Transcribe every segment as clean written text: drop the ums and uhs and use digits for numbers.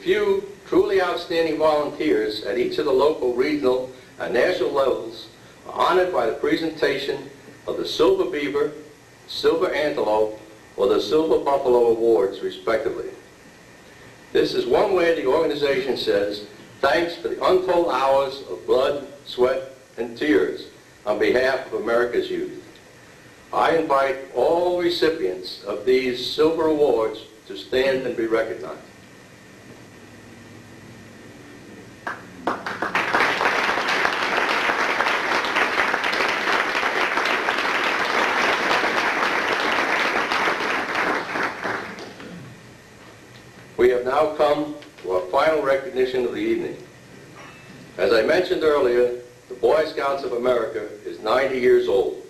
few truly outstanding volunteers at each of the local, regional, and national levels are honored by the presentation of the Silver Beaver, Silver Antelope, or the Silver Buffalo Awards, respectively. This is one way the organization says thanks for the untold hours of blood, sweat, and tears on behalf of America's youth. I invite all recipients of these silver awards to stand and be recognized. We have now come to our final recognition of the evening. As I mentioned earlier, the Boy Scouts of America is 90 years old.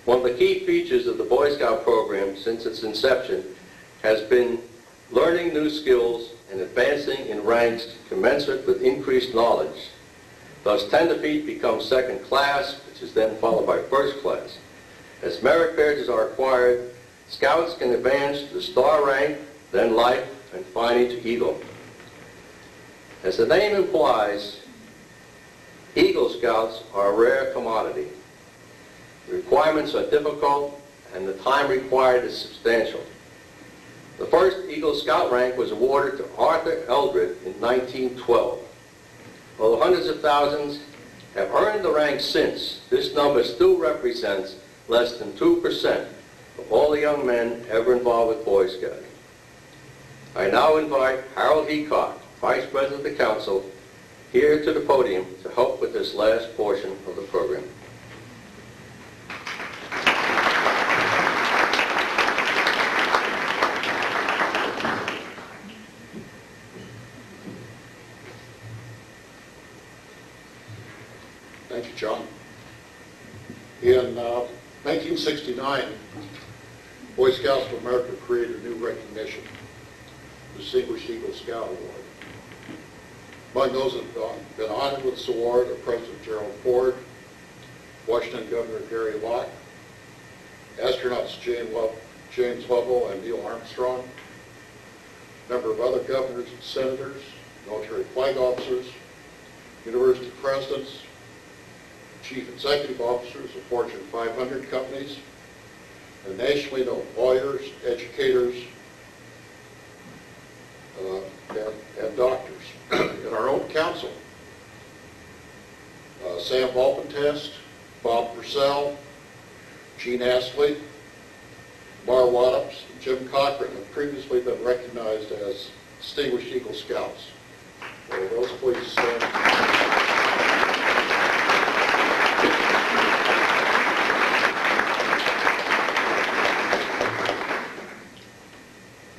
One of the key features of the Boy Scout program since its inception has been learning new skills and advancing in ranks commensurate with increased knowledge. Thus, tenderfeet becomes second class, which is then followed by first class. As merit badges are acquired, Scouts can advance to star rank, then life, and finally to Eagle. As the name implies, Eagle Scouts are a rare commodity. The requirements are difficult and the time required is substantial. The first Eagle Scout rank was awarded to Arthur Eldred in 1912. Although hundreds of thousands have earned the rank since, this number still represents less than 2% of all the young men ever involved with Boy Scouting. I now invite Harold Heacock, Vice President of the Council, here to the podium to help with this last portion of the program. Thank you, John. In 1969, Boy Scouts of America created a new recognition, the Distinguished Eagle Scout Award. Among those that have been honored with this award are President Gerald Ford, Washington Governor Gary Locke, astronauts James Lovell and Neil Armstrong, a number of other governors and senators, military flag officers, university presidents, chief executive officers of Fortune 500 companies, and nationally known lawyers, educators, and doctors. In our own council, Sam Volpentest, Bob Purcell, Gene Astley, Mar Waddops, and Jim Cochran have previously been recognized as Distinguished Eagle Scouts. Will those please stand?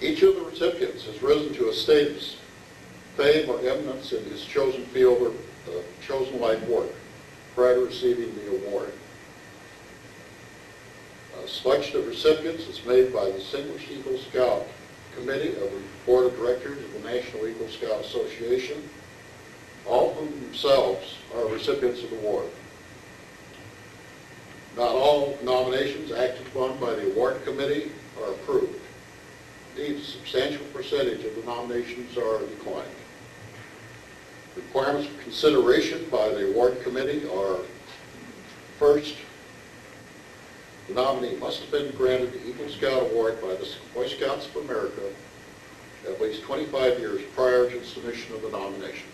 Each of the recipients has risen to a status, fame, or eminence in his chosen field or chosen life work prior to receiving the award. Selection of recipients is made by the Distinguished Eagle Scout Committee of the Board of Directors of the National Eagle Scout Association, all of whom themselves are recipients of the award. Not all nominations acted upon by the award committee are approved. Indeed, a substantial percentage of the nominations are declined. Requirements for consideration by the award committee are, first, the nominee must have been granted the Eagle Scout Award by the Boy Scouts of America at least 25 years prior to the submission of the nomination.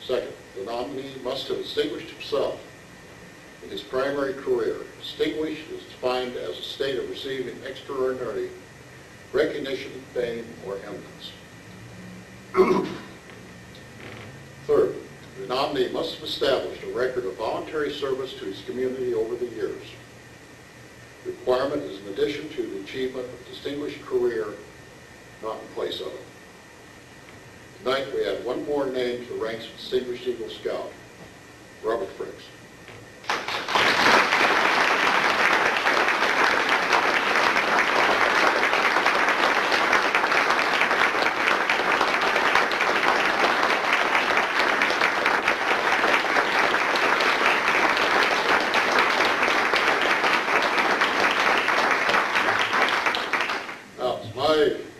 Second, the nominee must have distinguished himself in his primary career. Distinguished is defined as a state of receiving extraordinary recognition, fame, or eminence. Third, the nominee must have established a record of voluntary service to his community over the years. The requirement is in addition to the achievement of distinguished career, not in place of it. Tonight we add one more name to the ranks of Distinguished Eagle Scout, Robert Frix.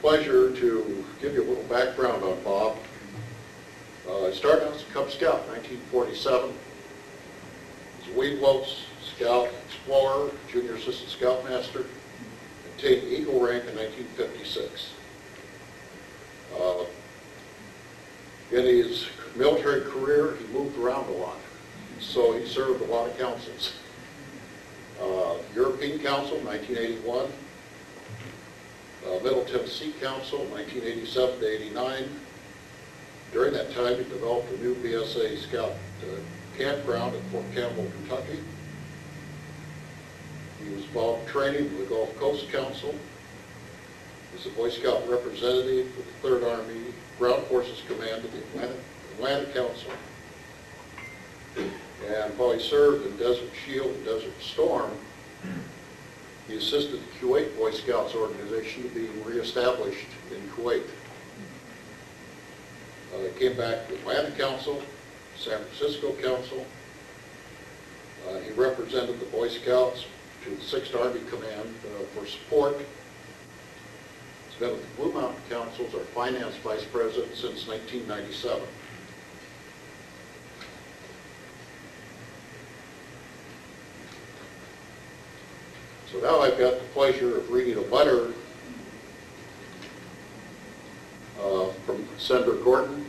Pleasure to give you a little background on Bob, I started out as a Cub Scout in 1947. As a Weedwelts, Scout, Explorer, Junior Assistant Scoutmaster, attained Eagle rank in 1956. In his military career, he moved around a lot, so he served a lot of councils. European Council, 1981. Middle Tennessee Council, 1987 to 89. During that time, he developed a new DESA Scout campground at Fort Campbell, Kentucky. He was involved in training with the Gulf Coast Council. He's a Boy Scout representative for the 3rd Army Ground Forces Command of the Atlantic Council. And while he served in Desert Shield and Desert Storm, he assisted the Kuwait Boy Scouts organization to be reestablished in Kuwait. He came back to the Atlantic Council, San Francisco Council. He represented the Boy Scouts to the 6th Army Command for support. He's been with the Blue Mountain Council as our finance vice president since 1997. So now I've got the pleasure of reading a letter from Senator Gordon.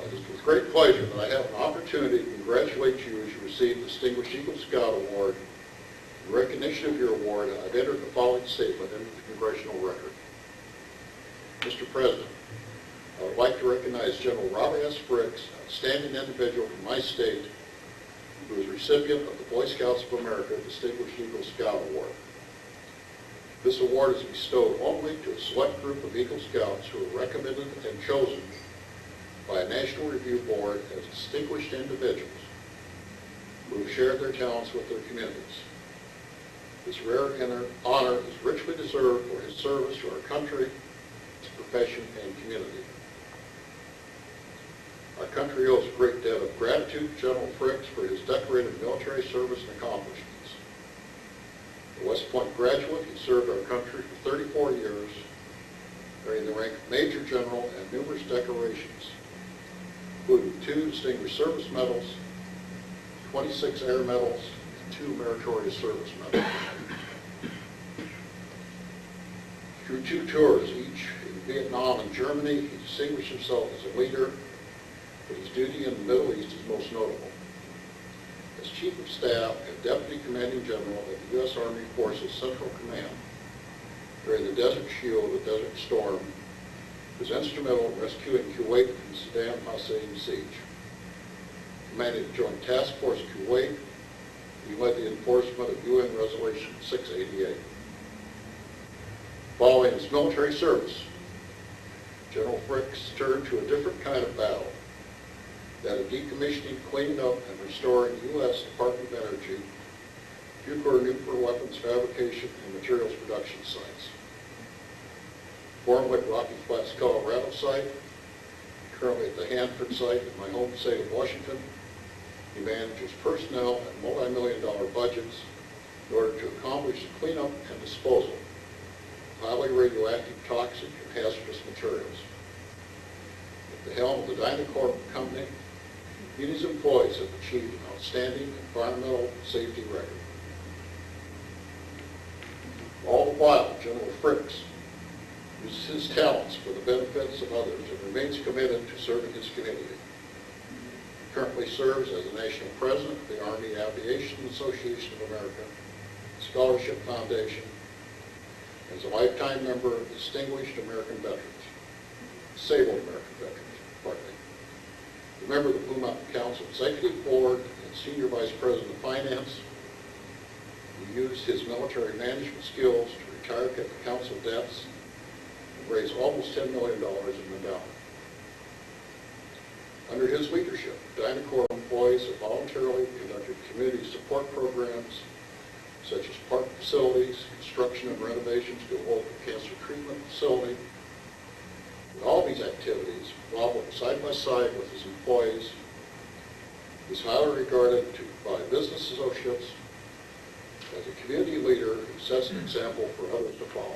It's with great pleasure that I have an opportunity to congratulate you as you receive the Distinguished Eagle Scout Award. In recognition of your award, I've entered the following statement into the congressional record. Mr. President, I would like to recognize General Robert S. Frix, outstanding individual from my state, who is recipient of the Boy Scouts of America Distinguished Eagle Scout Award. This award is bestowed only to a select group of Eagle Scouts who are recommended and chosen by a National Review Board as distinguished individuals who have shared their talents with their communities. This rare honor is richly deserved for his service to our country, its profession, and community. Our country owes a great debt of gratitude to General Frix for his decorated military service and accomplishments. A West Point graduate, he served our country for 34 years, earning the rank of Major General and numerous decorations, including 2 Distinguished Service Medals, 26 Air Medals, and 2 Meritorious Service Medals. Through 2 tours, each in Vietnam and Germany, he distinguished himself as a leader, but his duty in the Middle East is most notable. As Chief of Staff and Deputy Commanding General of the U.S. Army Forces Central Command during the Desert Shield and Desert Storm, he was instrumental in rescuing Kuwait from Saddam Hussein's siege. Commanding the Joint Task Force Kuwait, he led the enforcement of UN Resolution 688. Following his military service, General Frix turned to a different kind of battle, that of decommissioning, cleaning up, and restoring U.S. Department of Energy nuclear weapons fabrication and materials production sites. Formerly at Rocky Flats, Colorado site, currently at the Hanford site in my home state of Washington, he manages personnel and multi-million-dollar budgets in order to accomplish the cleanup and disposal of highly radioactive, toxic, and hazardous materials. At the helm of the Dynacorp Company, he and his employees have achieved an outstanding environmental safety record. All the while, General Frix uses his talents for the benefits of others and remains committed to serving his community. He currently serves as the National President of the Army Aviation Association of America Scholarship Foundation, and is a lifetime member of Distinguished American Veterans, Disabled American Veterans, pardon me. A member of the Blue Mountain Council Executive Board and Senior Vice President of Finance. He used his military management skills to retire at the council debts and raise almost $10 million in endowment. Under his leadership, Dynacorp employees have voluntarily conducted community support programs such as park facilities, construction and renovations to a local cancer treatment facility. In all these activities, Bob worked side by side with his employees. He is highly regarded by business associates as a community leader who sets an example for others to follow.